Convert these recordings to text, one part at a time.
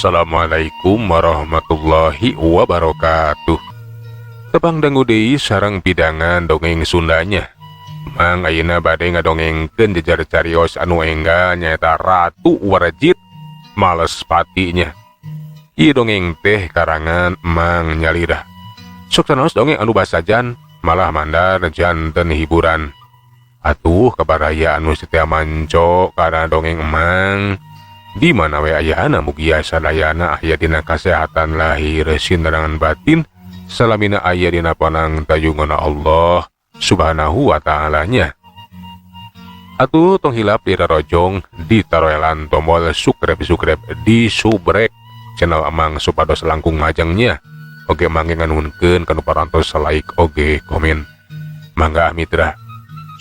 Assalamualaikum warahmatullahi wabarakatuh. Tepang dangu deui sareng pidangan dongeng Sundanya. Mang ayeuna bade ngadongengkeun jejar carios anu enggal nyaeta Ratu Warjit Males Patinya. Ieu dongeng teh karangan Mang Nyalira. Sok sanaos dongeng anu basajan malah mandar janten hiburan. Atuh kabaraya anu setia manco kana dongeng Mang. Di mana we ayana mugi sadayana aya dina kasehatan lahir sinerangan batin salamina aya dina panang tayungan Allah Subhanahu wa ta'ala-nya. Atuh tong hilap di rarojong di taroelan tombol subscribe di subrek channel Amang supados langkung majengnya. Oge mangge nganuhunkeun kanu parantos like oge komen. Mangga mitra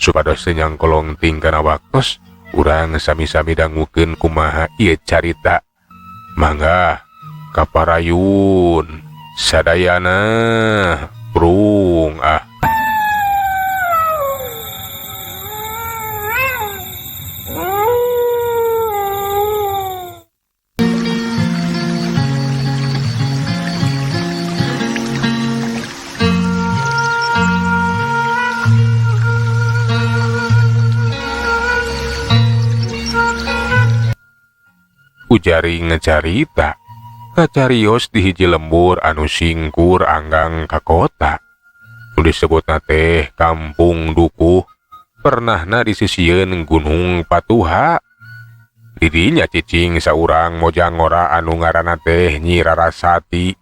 supados senyang kolong tingkana waktos urang sami-sami dangukeun kumaha ieu carita. Mangga kaparayun sadayana prung Ujari ngecarita kacarios di hiji lembur anu singkur anggang ka kota. Nu disebutna teh Kampung Dukuh, pernahna disisieun Gunung Patuha. Didinya cicing saurang mojangora anu ngaranna teh Nyi Rarasati.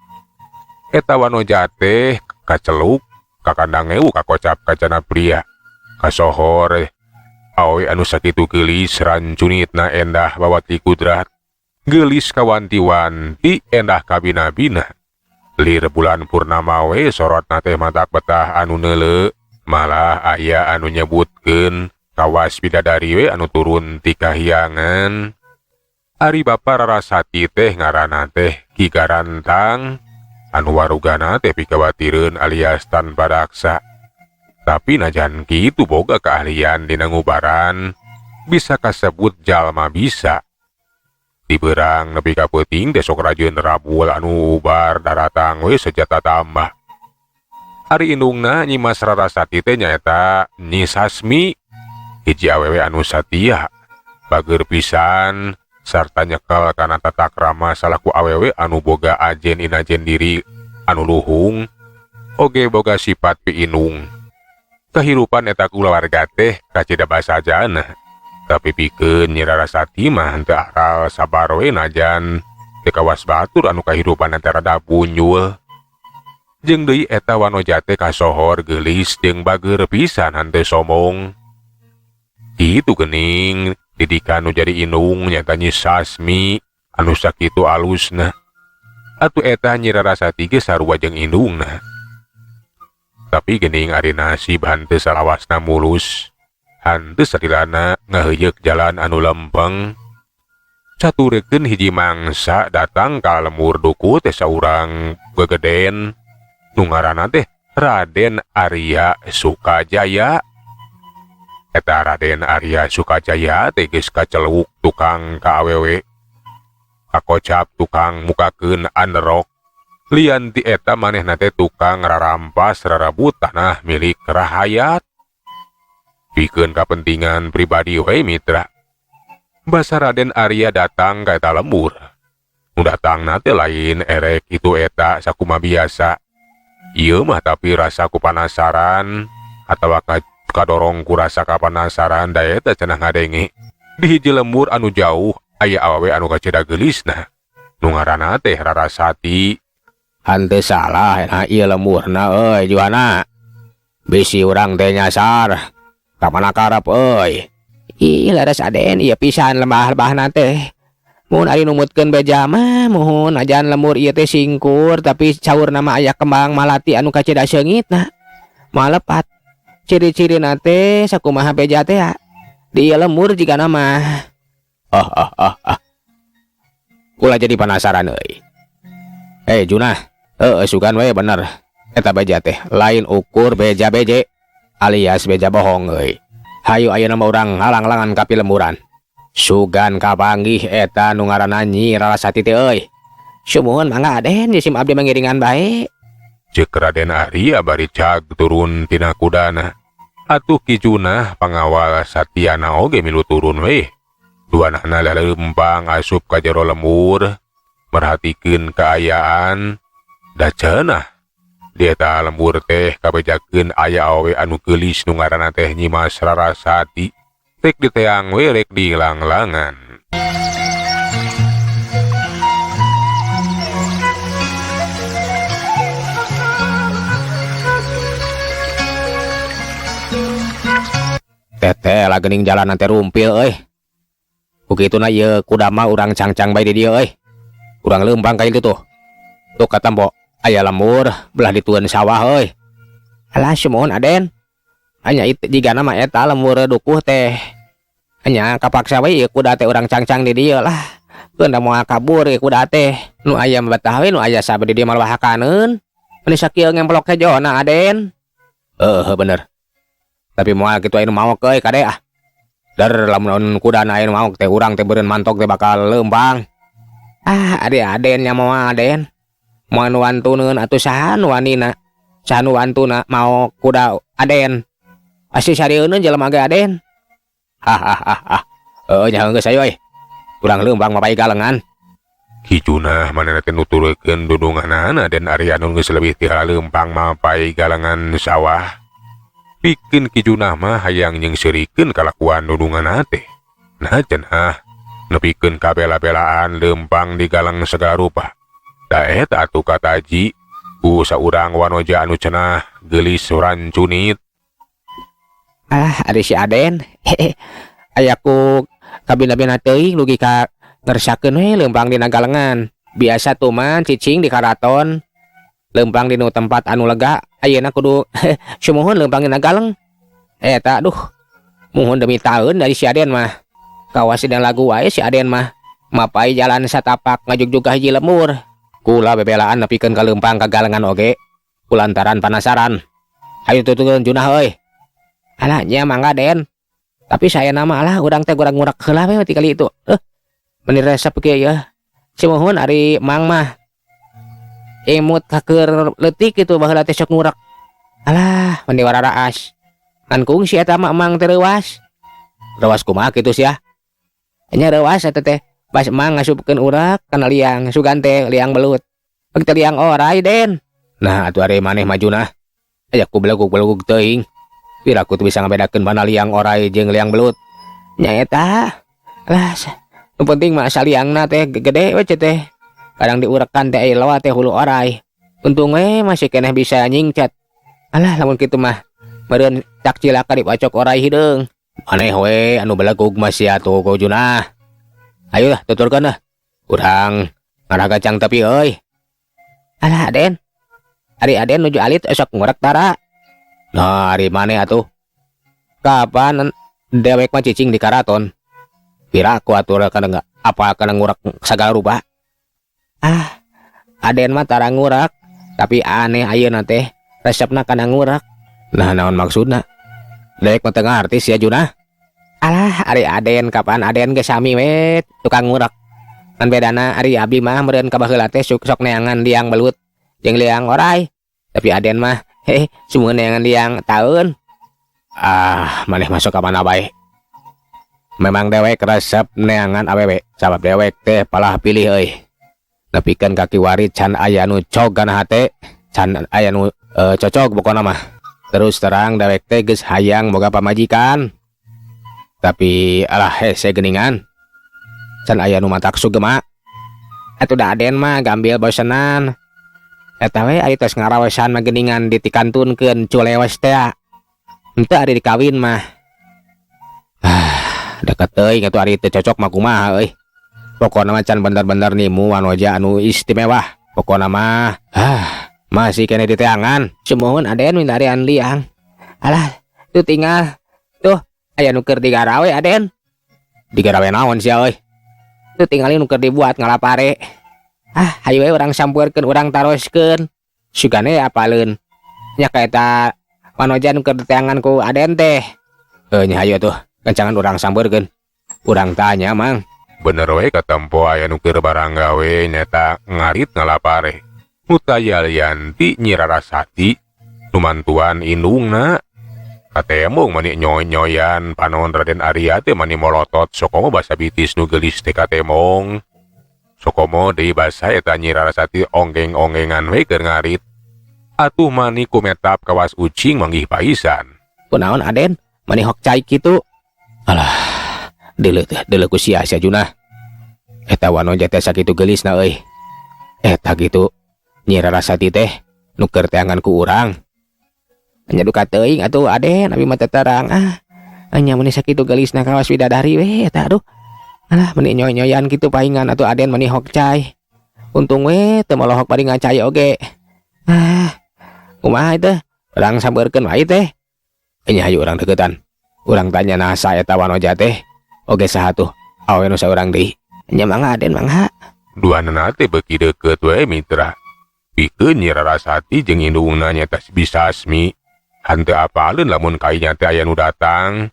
Eta wanoja teh kaceluk kakandang ewu kakocap kacana pria kasohor awe anu sakitu geulis rancunitna endah bawati kudrat. Gelis kawanti-wanti endah kabina-bina. Lir bulan purnama we sorotna teh matak betah anu neule, malah aya anu nyebutkeun kawas bidadari we anu turun ti kahyangan. Ari Bapa Rarasati teh ngaranna teh Ki Garantang, anu warugana teh pikawatireun alias tanpa daksa. Tapi najan kitu boga keahlian dina ngubaran, bisa kasebut jalma bisa. Diberang nepi ka peuting desok rajeun rabul anu ubar daratang we sejata tambah. Ari indungna Nyi Mas Rarasati teh nyaeta Nyi Sasmi, hiji awewe anu satia, bager pisan sarta nyekel kana tata krama salaku awewe anu boga ajen inajen diri anu luhung, oge boga sifat piinung. Kahirupan eta kulawarga teh kacida basajana. Tapi pikeun Nyi Rarasati mah henteu aral sabar we najan teu kawas batur anu kahirupan antara da punyul. Jeung deui eta wanoja teh kasohor geulis jeung bager pisan henteu sombong. Kitu geuning didikan nu jadi inung nyaeta Nyi Sasmi anu sakitu alusna. Atuh eta Nyi Rarasati ge sarua jeung indungna. Tapi geuning ari nasib henteu salawasna mulus. Henteu satilana ngaheuyeuk jalan anu lempeng. Caturekeun hiji mangsa datang ka lemur dukuh teh saurang gegeden nu ngaranna teh Raden Arya Sukajaya. Eta Raden Arya Sukajaya teh geus kaceluk tukang ka awewe, kakocap tukang mukakeun anerok. Lian ti eta manehna teh tukang rarampas rarebut tanah milik rahayat. Pikeun kapentingan pribadi we mitra. Basa Raden Arya datang ka eta lembur. Nu datangna teh lain erek itu eta sakuma biasa. Ieu mah tapi rasa ku panasaran atawa kadorong ku rasa kapanasaran da eta cenah ngadenge. Di hiji lembur anu jauh aya awewe anu kaceda geulisna. Nu ngaranna teh Rarasati. Henteu salah na ieu lemurna euy Juhana. Bisi urang teh nyasar. Kamana karep euy. Ih laras aden ieu pisan lembah-lembahna teh. Mun ari numutkeun beja mah muhun ajan lemur ieu teh singkur tapi caurna mah aya kembang malati anu kaceda seungitna. Malepat. Ciri-cirina teh sakumaha beja teh di ieu lemur jigana mah. Ulah jadi penasaran euy. Junah, sugan we bener. Eta beja teh lain ukur beja beje. Alias beja bohong euy. Hayu ayeuna mah urang halang-halangan ka pilemuran. Sugan kapanggih eta nu ngaranna Nyi Rarasati teh euy. Sumuhun mangga Aden jisim abdi mengiringan baik. Ceuk Raden Arya bari cag turun tina kudana. Atuh kijuna pangawal Satyana oge milu turun weh. Duanana lempang asup ka jero lembur, merhatikeun kaayaan. Da cenah dia ta lembur teh kabejakeun aya awe anu geulis nu ngaranna teh Nyimas Rarasati. Rek diteang we rek dilang-langan. Tete lah gening jalan nanti rumpil begitu na ye kudama urang cangcang bayi di dia urang lempang kayak gitu tuh kata mbok aya lembur belah dituan sawah alah sumuhun Aden hanya itu jika nama eta lembur dukuh teh hanya kapaksa bayi kuda teh urang cangcang di dia lah keunda mau kabur kuda teh nu aya batawi nu aya sabe di dia malah hakaneun meni sakieu ngemplok teh jona Aden bener tapi mau gitu anu mau ke kade dar lamun kuda na anu mau teh urang teh beureun mantok teh bakal lempang Aden nya mau Aden mau anu wantuneun atuh saha nu wanina saha nu wantuna mau kuda Aden pasti sarieun jelema ge Aden nya geus ayo urang lempang mapai galengan Kijuna manehna teh nuturkeun dudunganana Den Arya anu geus leuwih ti lempang mapai galengan sawah. Pikeun kijuna mah hayang nyengsirikeun kalakuan dudungan teh. Nah cenah nepikeun kabela-belaan lempang di galang segala rupa. Da eta atuh kataji ku saurang wanoja anu cenah geulis rancunit. Ari si Aden ayaku kabina-bina teuing lugi ka ngersakeun we lempang dina galengan. Biasa tuh man cicing di karaton lempang di nu tempat anu lega ayeuna kudu sumuhun lempang dina galeng eta aduh muhun demi taun dari si Aden mah kawas dan lagu wae si Aden mah mapai jalan satapak ngajugjug hiji lembur kula bebelaan nepikeun ka lempang ka galengan oge kulantaran panasaran hayu tuturkeun junah alah nya mangga Den tapi saya nama lah urang teh urang ngurak heula we ti kali itu meni resep kieu ya sumuhun ari mang mah emut kakeur leutik itu baheula teh sok ngurak alah meni wararaas ngangkung si eta mah emang teh reuwas kumaha kitu sia nya reuwas eta teh pas emang ngasupkeun urak kana liang sugan teh liang belut bagi teh liang orai Den nah atuh ari maneh majuna aya ku belegug teuing piraku tuh bisa ngabedakeun mana liang orai jeung liang belut nya eta lah nu penting mah saliangna teh gede we teh kadang diurekan teh lewat teh hulu orai untung masih keneh bisa nyingcat alah lamun kitu mah meureun cak cilaka dibacok orai hideung maneh we anu belegug mah sia tuh ku junah ayo tuturkeun urang ngaragacang tapi alah Aden ari Aden nuju alit esok ngorek tara nah ari maneh atuh kapan dewek mah cicing di karaton piraku atur kana apa kana ngurak sagala rupa Aden mah tara ngurak tapi aneh ayeuna teh resepna kana ngurak nah naon maksudna dewek mah teu ngarti sia junah alah ari Aden kapan Aden ge sami we tukang ngurak kan bedana ari abdi mah meureun ka baheula teh sok neangan liang belut jeung liang orai tapi Aden mah sumueun neangan liang taun maneh masuk ka mana bae memang dewek resep neangan awewe sabab dewek teh palah pilih nepikeun kaki warit can aya nu cogana hate can aya nu cocok pokona mah terus terang dewek teh geus hayang boga pamajikan tapi alah hese geuningan can aya nu matak sugema atuh da Aden mah gambil bosenan eta we ari tos ngarawesan mah geuningan ditikantunkeun culewes teh henteu ari dikawin mah deket teuing atuh ari teu cocok mah kumaha pokona mah can bener-bener nimu wanoja anu istimewa pokona mah masih kene diteangan sumuhun Aden mindarian liang alah tuh tinggal tuh aya nu keur digarawe Aden digarawe naon sia tuh tinggal nu keur dibuat ngalapare hayu we urang sampeurkeun urang taroskeun sugane apaleun nya kaeta wanoja nu keur diteangan ku Aden teh nya hayu tuh kencangan urang sampeurkeun urang tanya mang bener we katempo aya nu keur barang gawe nyata ngarit ngalapare. Mutaya Lianti Nyi Rarasati numantuan indungna. Katemong mani nyoy-nyoyan panon Raden Arya teh mani molotot sokomo basa bitis nu geulis teh katemong. Sokomo deui basa eta Nyi Rarasati onggeng-onggengan we keur ngarit. Atuh mani kumetap kawas ucing manggih paisan. Kunaon Aden? Mani hok cai kitu. Alah, deuleu ku sia Junah. Eta wanoja teh sakitu geulisna euy. Eta kitu Nyi Rarasati teh nu keur teangan ku urang. Nya duka teuing atuh Aden abi mah terang anya meni sakitu geulisna kawas widadari we eta aduh. Alah meni nyoy-nyoyan kitu paingan atuh Aden meni hok cai. Untung we teu melohok bari ngacai oge. Kumaha teh? Urang sabeurkeun wae teh. Nya hayu urang deukeutan. Urang tanya nasa eta wanoja teh. Oge saha tuh? Awe nu saurang deui. Nya mangga Aden mangga. Duanana teh beuki deukeut we mitra. Pikeun Nyi Rarasati jeung indungna nyata Bisasmi. Henteu apaleun lamun kainya teh aya nu datang.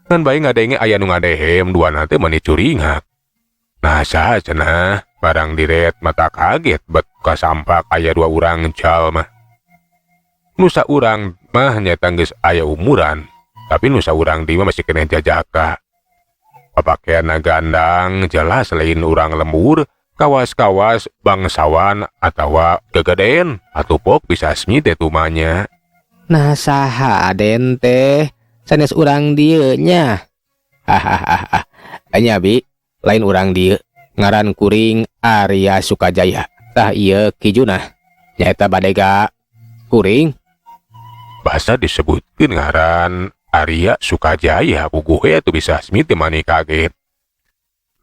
Ngan bae ngadenge aya nu ngadehem duana teh mani curingak. Nah saha cenah barang diret mata kaget bet kasampak aya 2 urang jalma. Nu saurang mah nyata geus aya umuran, tapi nu saurang deui masih keneh jajaka. Papakeanna gandang jelas lain urang lembur, kawas-kawas bangsawan atawa gegaden atuh pok Bisasmi teh tumanya. Nah saha Aden teh sanes urang dieu nya. Hahaha. Anya Bi, lain urang dieu ngaran kuring Arya Sukajaya. Tah ieu Ki Junah. Nyaeta badega kuring. Basa disebutkeun ngaran Arya Sukajaya puguh we atuh Bisasmi teh mani kaget.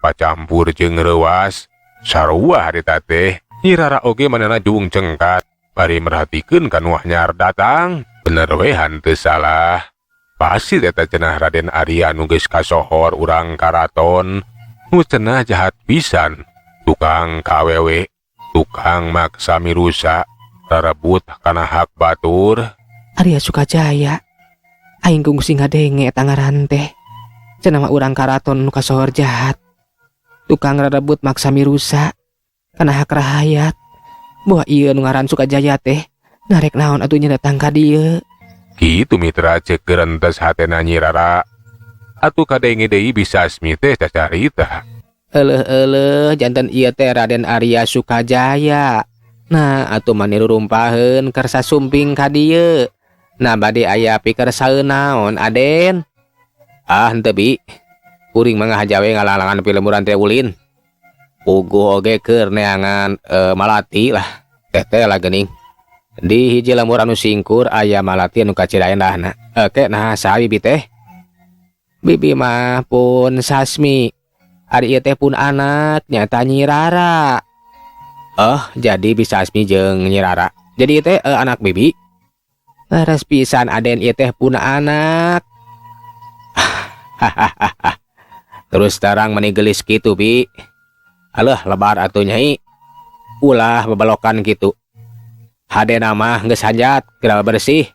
Pacampur jeung reuas sarua harita teh Nyi Rara oge manehna juung cengkat bari merhatikeun ka nu anyar datang. Bener we henteu salah. Pasti eta cenah Raden Arya nu geus kasohor urang karaton. Nu cenah jahat pisan, tukang kawewe, tukang maksa mirusa, rarebut kana hak batur. Arya Sukajaya. Aing kungsi ngadenge eta ngaran teh. Cenah mah urang karaton nu kasohor jahat. Tukang rarebut maksa mirusa kana hak rakyat. Boa ieu nu ngaran Sukajaya teh narek naon atuh nya datang ka dieu. Kitu mitra ceuk geurentes hatena Nyi Rara. Atuh kadenge deui Bisasmi teh cacarita. Euleuh janten ieu teh Raden Arya Sukajaya. Nah atuh mani rurumpaheun keur sasumping ka dieu. Nah bade aya pikeun saeun naon Aden? Henteu Bi. Kuring mah ngahajawe ngalalangan pilemuran teh ulin. Puguh oge keur neangan malati lah. Teh lah geuning. Di hiji lemur anu singkur aya malati anu kaciraendahna. Oke nah saha Bibi teh? Bibi mah pun Sasmi. Ari ieu teh pun anak nyata Nyi Rara. Jadi Bisasmi jeung Nyi Rara. Jadi ieu teh anak Bibi. Leres pisan Aden ieu teh pun anak. Terus terang meni geulis kitu Bi. Aleuh lebar atuh Nyai. Ulah babalokan kitu. Hadena mah geus hajat kira bersih.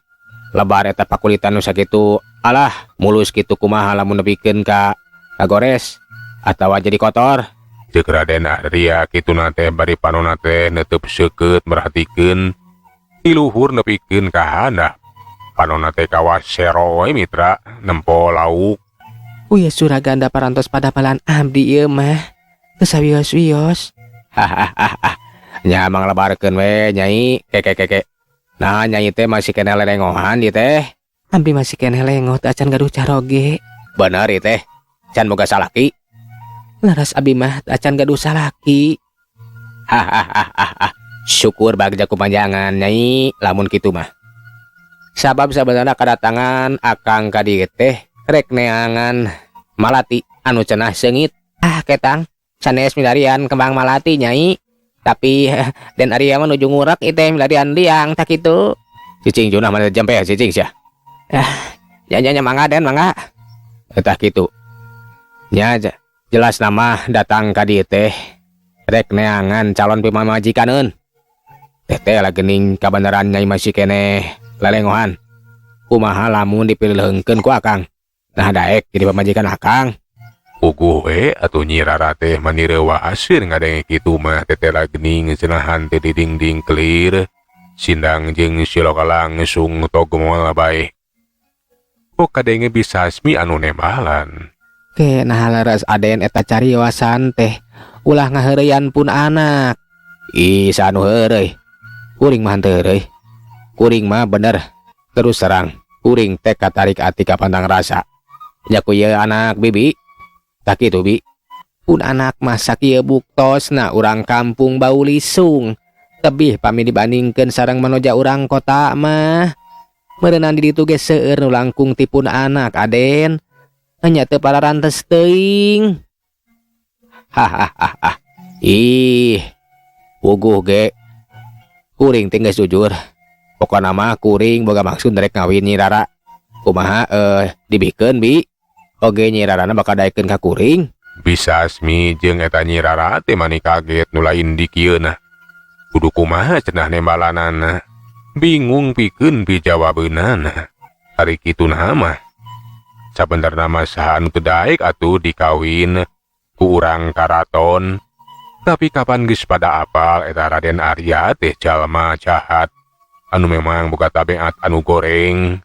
Lebar eta pakulitan nu sakitu. Alah mulus kitu kumaha lamun nepikeun ka gores atawa jadi kotor. Ceuk Raden Arya kituna teh bari panonna teh neuteub seukeut merhatikeun ti luhur nepikeun ka handap. Panonna teh kawas sero we mitra nempo lauk. Uya Suraganda parantos padapalan abdi ieu mah. Teu sawios-wios. Hahaha. Nya manglebarkeun we Nyai. Keke. Nah Nyai teh masih keneh lelengohan ieu teh. Abdi masih keneh lengo teh acan gaduh caroge. Bener ieu teh. Can boga salaki. Laras abdi mah acan gaduh salaki. Hahaha. Syukur bagja kupanjangan Nyai lamun kitu mah. Sabab sabenerna kadatangan akang ka dieu teh rek neangan malati anu cenah seungit. Ketang sanes milarian kembang malati Nyai. Tapi Den Arya mah nuju ngurek ieu teh milarian liang tak kitu. Cicing Junah mana jampe cicing sia. Nya mangga Den mangga. Tah kitu. Nya jelas nama datang ka dieu teh rek neangan calon pamajikaneun. Teh lah geuning kabeneran Nyai masih keneh lelengohan. Kumaha lamun dipileuheungkeun ku akang. Nah daek jadi pamajikan akang. Puguh we atuh Nyi Rara teh manireuwa asir ngadenge kitu mah tetela gening cenahan teh di dingding kelir. Sindang jeung silokalang ngesung togmol bae. Kok kadenge Bisasmi anu nembalan. Ke nah leres Aden eta cariosan teh ulah ngaheureyan pun anak. Ih sanu heureuy. Kuring mah henteu heureuy. Kuring mah bener. Terus serang. Kuring teh katarik ati ka pandang rasa. Nya ku ieu anak bibi. Tak kitu bi. Pun anak mah sakieu buktosna urang kampung bau lisung. Tebih pami dibandingkeun sareng manoja urang kota mah. Meureunna di ditu ge seueur nu langkung ti pun anak Aden. Nya teu pararantes teuing. Hahaha. Ih. Puguh ge. Kuring teh geus jujur. Pokona mah kuring boga maksud rek ngawin Nyi Rara. Kumaha dibikeun bi. Oge Nyi Rarana bakal daekeun ka kuring. Bisasmi jeung eta Nyi Rara teh mani kaget nu lain di kieuna. Kudu kumaha cenah nembalanana. Bingung pikeun pijawabeunana. Ari kitu mah sabenerna mah saha anu teu daek atuh dikawin ku urang karaton. Tapi kapan geus pada apal eta Raden Arya teh jalma jahat anu memang boga tabeat anu goreng.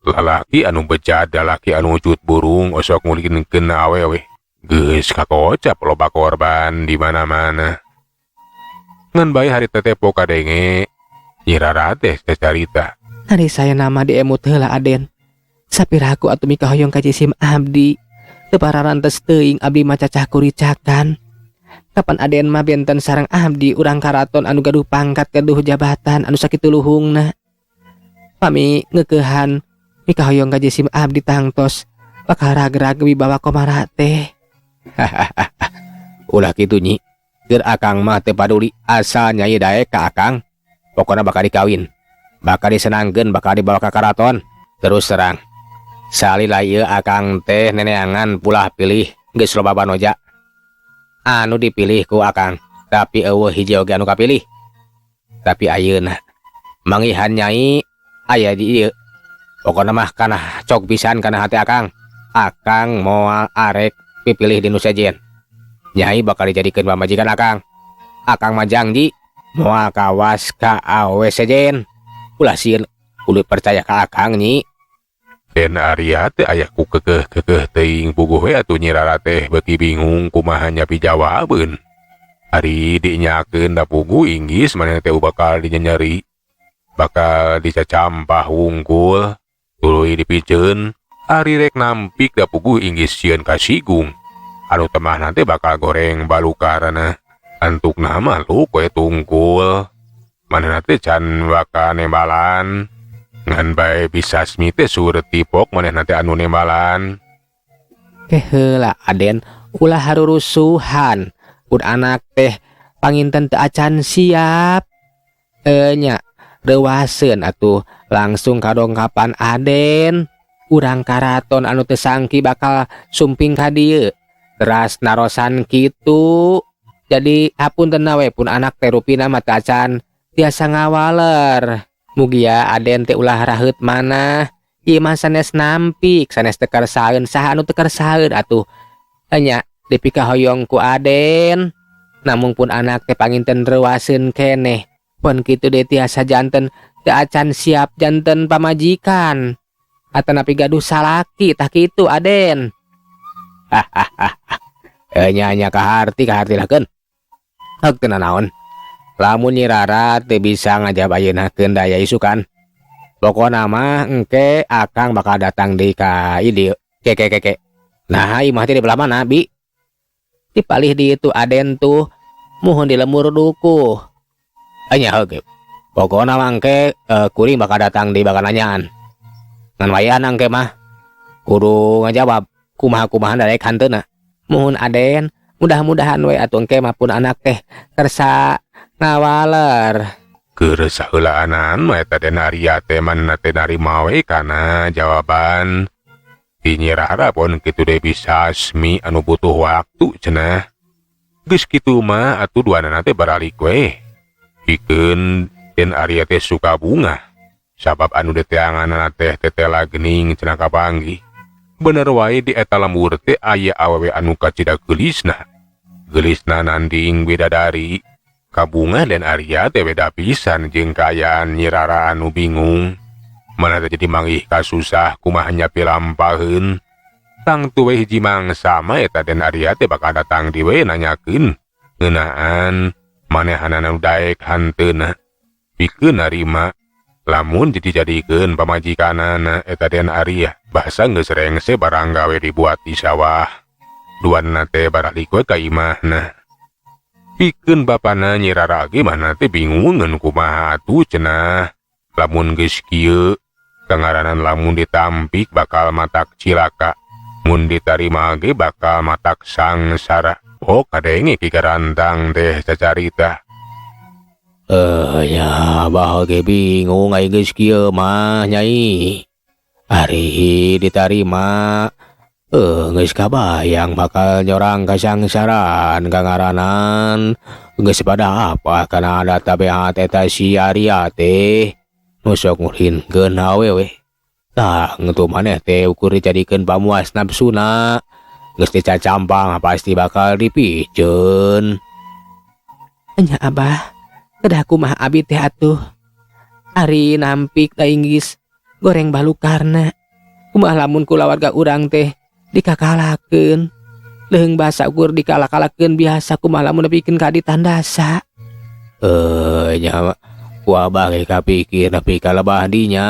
Lalaki anu bejat lalaki anu wujud burung osok ngulinkeun awewe. Geus kakocap loba korban di mana-mana. Ngan bae hari tetepo kadenge Nyi Rara teh carita. Hari saya nama di emut heula Aden. Sapiraku atuh mika hoyong ka Jisim abdi. Teu pararantes teuing abdi mah cacah kuricakan. Kapan Aden mah benten sareng abdi urang karaton anu gaduh pangkat gaduh jabatan anu sakitu luhungna. Pami ngeukehan mika hoyong ka Jisim abdi tangtos bakal ragrag wibawa komara teh. Ulah kitu Nyi. Keur akang mah teu paduli asal Nyai daek ka akang. Pokona bakal dikawin. Bakal disenangkeun bakal dibawa ka karaton. Terus terang. Salila ieu akang teh neneangan pulah pilih geus loba banoja. Anu dipilih ku akang, tapi eueuh hiji oge anu kapilih. Tapi ayeuna mangihan Nyai aya di ieu. Pokona mah kana cok pisan kana hati akang. Akang moal arek pipilih di nu sejen. Nyai bakal dijadikeun pamajikan akang. Akang mah janji moal kawas ka awe sejen. Ulah sieun kudu percaya ka akang Nyi. Den Arya teh aya ku kekeh teuing puguh we atuh Nyi Rara teh beuki bingung kumaha nya pijawabeun. Ari dinyakeun da puguh inggis maneh teh bakal dinyeri. Bakal dicacampah wungkul, tuluy dipiceun. Ari rek nampik da puguh inggis sieun ka sigung. Anu temah nanti bakal goreng balukarana. Antukna mah lu kue tungkul. Manehna teh can bakal nembalan. Ngan bae Bisasmi teh sureuh tipok manehna teh anu nembalan. Heula Aden ulah harurusuhan. Pun anak teh panginten teu acan siap. Nya reuaseun atuh langsung kadongkapan Aden. Urang karaton anu teu sangki bakal sumping ka dieu. Teras narosan kitu. Jadi hapuntenna we pun anak teh rupina mah teu acan tiasa ngawaler. Mugia Aden teh ulah raheut manah. Ieu mah sanes nampik, sanes teu karsaeun saha anu teu karsaeun atuh. Nya dipika hoyong ku Aden. Namung pun anak teh panginten reuaseun keneh. Pun kitu deui tiasa janten teu acan siap janten pamajikan. Atanapi gaduh salaki tah kitu Aden. Nya kaharti-kahartilakeun. Hek teu naon. Lamun Nyi Rara teu bisa ngajab ayeunahkeun daya isukan. Pokona mah engke akang bakal datang deui ka ieu. Keke. Nah, imah teh di belah mana, Bi? Ti palih di itu Aden tuh muhun di lemur duku. Nya heuh. Pokona mah engke kuring bakal datang deui bakal nanyaan. Ngan wayahan engke mah kudu ngajawab kumaha-kumaha darek hanteuna. Muhun Aden, mudah-mudahan we atuh engke mah pun anak teh kersa ngawaler. Keur saheulaanan mah eta Den Arya teh manehna teh narima we kana jawaban ti Nyi Rara pun kitu deui Bisasmi anu butuh waktu cenah. Geus kitu mah atuh duanana teh baralik we. Pikeun Den Arya teh suka bunga. Sabab anu diteanganna teh tetela geuning cenah kapanggih. Bener wae di eta lembur teh aya awewe anu kacida gelisna nanding bidadari. Kabunga dan Arya teh beda pisan jeung kaayaan Nyi Rara anu bingung. Mana teh jadi manggih kasusah kumaha nyapi lampaheun. Tang tuwe hiji mangsa mah eta dan Arya teh bakal datang di we nanyakeun ngeunaan manehanana anu daek hanteuna. Pikeun narima lamun dijadikeun pamajikanana eta dan Arya basa geus rengse barang gawe dibuat di sawah. Duanna teh balik we ka imahna. Pikeun bapana Nyi Rara gimana teh bingungan kumaha atuh cenah. Lamun geus kieu kangaranan lamun ditampik bakal matak cilaka, mun ditarima ge bakal matak sangsara. Oh kadenge kikarantang teh cacarita. Ya bahagia bingung ai geus kieu mah Nyai. Ari ditarima geus kabayang bakal nyorang kasangsaran kangaranan. Geus pada apa kana ada tabeat eta si Arya teh nu sok ngurinkeun awewe. Tah ngeutuh maneh teh ukur dijadikeun pamuas nafsuna. Geus dicacampang pasti bakal dipiceun. Nya Abah, kedah kumaha abi teh atuh. Ari nampik aing geus goreng balukarna. Kumaha lamun kulawarga urang teh dikakalakeun. Leung basa ukur dikalak-kalakeun biasa kumaha lamun nepikeun ka ditandasa. Nya ku Abah ge kapikir nepi ka lebah dinya.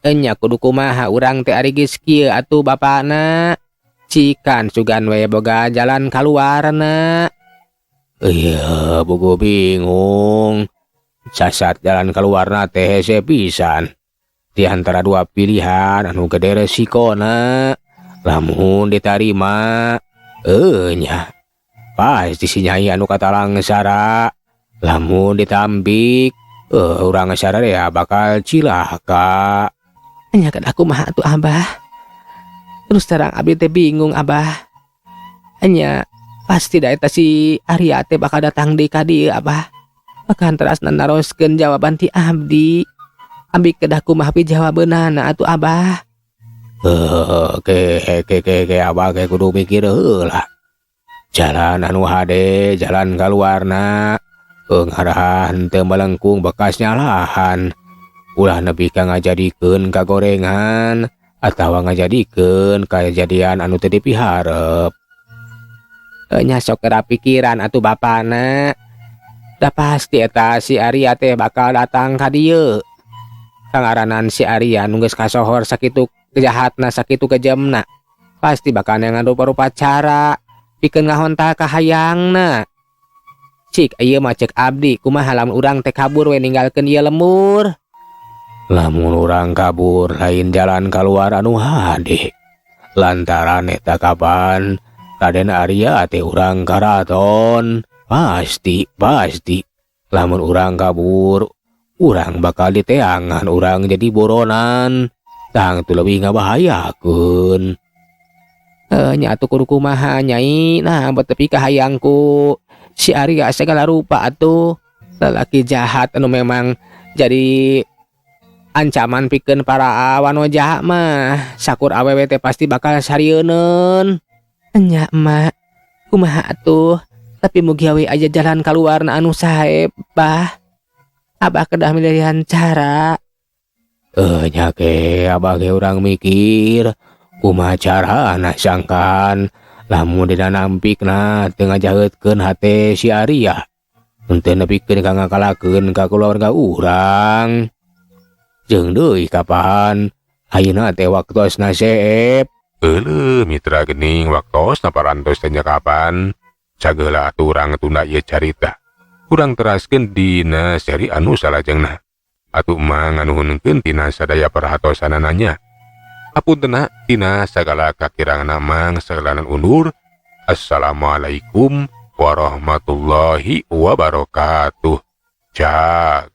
Nya kudu kumaha urang teh ari geus kieu atuh bapana. Cikan sugan we boga jalan kaluarna. Iya, bogo bingung. Sasat jalan keluarna teh hese pisan. Di antara dua pilihan anu gede resikona. Lamun ditarima, nya pasti si Nyai anu katalang sara. Lamun ditambik, urang sara ya bakal cilaka. Nya kan aku mah atuh Abah. Terus terang abdi teh bingung Abah. Nya pasti da eta si Arya teh bakal datang di ka dieu Abah. Bakal terasna naroskeun jawaban ti abdi. Abdi kedah kumaha pi jawabeunana atuh Abah. Ke Abah ke kudu mikir heula. Jalan anu hade, jalan kaluarna. Ngarahan teu melengkung bekas nyalahan. Ulah nepi ka ngajadikeun kagorengan atawa ngajadikeun kajadian anu teu dipiharep. Nya sok kera pikiran atuh bapana. Da pasti eta si Arya teh bakal datang ka dieu. Kangaranan si Arya nu geus kasohor sakitu kejahatna sakitu kejemna. Pasti bakal nengan rupa-rupa cara pikeun ngahontal ka hayangna. Cik ieu mah cek abdi kumaha lamun urang teh kabur we ninggalkeun ieu lemur. Lamun urang kabur lain jalan kaluar anu hade. Lantaran eta kapan Raden Arya teh urang karaton. Pasti lamun urang kabur urang bakal diteangan urang jadi buronan. Tang tu lebih ngabahayakeun. Nya atuh kudu kumaha Nyai. Nah betepi ka hayangku si Arya segala rupa atuh. Lalaki jahat anu memang jadi ancaman pikeun para awan jahat mah. Sakur awewe teh pasti bakal sarieun. Nya emak kumaha atuh. Tapi mugi awe aja jalan kaluarna anu sae Bah. Abah kedah milirian cara. Nya ke Abah ge urang mikir kumaha carana sangkan lamun dina nampikna teu ngajaheutkeun hate si Arya. Henteu nepikeun ka ngakalakeun ka keluarga urang. Jeung deui kapan ayeuna teh waktosna seep. Euleuh mitra geuning waktosna parantos teh nya kapan. Sageula atuh urang tunda ieu carita. Urang teraskeun dina seri anu salajengna. Atuh mah nganuhunkeun tina sadaya perhatosanana nya. Apuntenna tina sagala kakirangna mang sagalanan undur. Assalamualaikum warahmatullahi wabarakatuh. Jaga